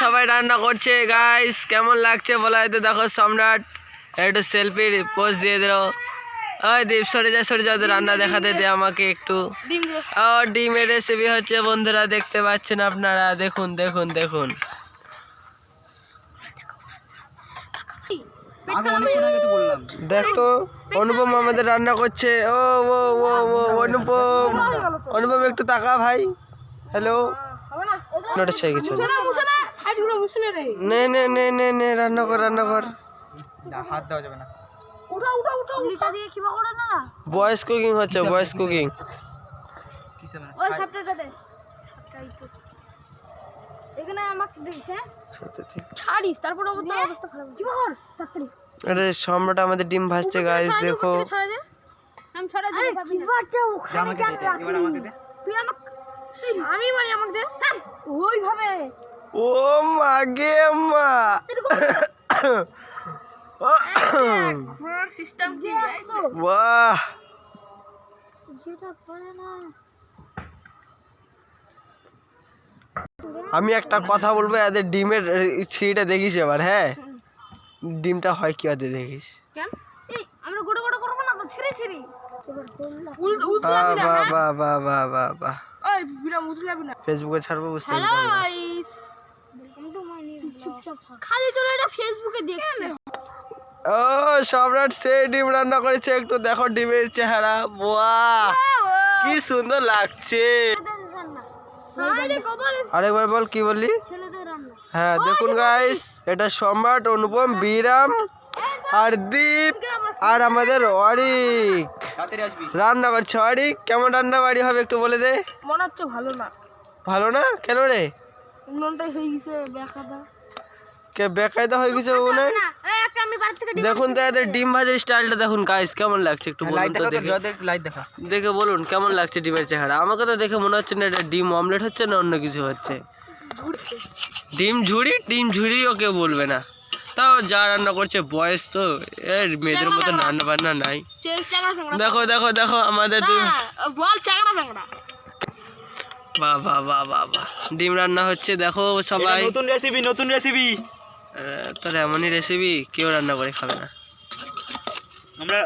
সবাই রান্না করছে গাইস, কেমন লাগছে বলা হয়তো। দেখো সম্রাট একটু সেলফি পোজ দিয়ে দিল। ওই দীপ সরে যা রান্না দেখাতে দে আমাকে একটু। ডিমের রেসিপি হচ্ছে বন্ধুরা, দেখতে পাচ্ছেন আপনারা। দেখুন দেখুন দেখুন, দেখো অনুপম আমাদের রান্না করছে। ও ও ও ও অনুপম একটু তাকা ভাই। হ্যালো, নে নে নে নে নে রান্না কর হাত দেওয়া যাবে না। বয়েস কুকিং হচ্ছে, বয়েস কুকিং। আরে সম্রাট আমাদের ডিম ভাজছে গাইস, দেখো। ও মাগে মা, বাহ। আমি একটা কথা বলবো, এদের ডিমের ছিঁড়িটা দেখিস এবার। হ্যাঁ, ডিমটা হয় কি আদে দেখিস। ফেসবুকে ছাড়বো, বুঝতে ও সম্রাট সেই ডিম রান্না করেছে, একটু দেখো ডিমের চেহারা। বাহ, কি সুন্দর লাগছে। আরেকবার বল, কি বললি? হ্যাঁ দেখুন গাইস, এটা সম্রাট, অনুপম, বিরাম আর দীপ আর আমাদের অরিক রান্না করছে। অরিক, কেমন রান্না বাড়ি হবে একটু বলে দে। মনে হচ্ছে ভালো না। ভালো না কেন রে? উনুনটাই হয়ে গেছে বেকাদা। কে বেকায়দা হয়ে গেছে উনুনে? দেখুন তো এদের ডিম ভাজার স্টাইলটা দেখুন গাইস, কেমন লাগছে একটু বলুন তো। দেখে বলুন কেমন লাগছে ডিমের চেহারা। আমাকে তো দেখে মনে হচ্ছে না এটা ডিম অমলেট হচ্ছে না অন্য কিছু হচ্ছে। ডিম ঝুড়িও কেউ বলবে না। তাও যা রান্না করছে বয়স তো, এর মেয়েদের মতো রান্না বান্না নাই। দেখো দেখো দেখো আমাদের বাহ বাহ বাহ বাহ বাহ, ডিম রান্না হচ্ছে দেখো সবাই। নতুন রেসিপি তোর এমনই রেসিপি কেউ রান্না করে খাবে না। আমরা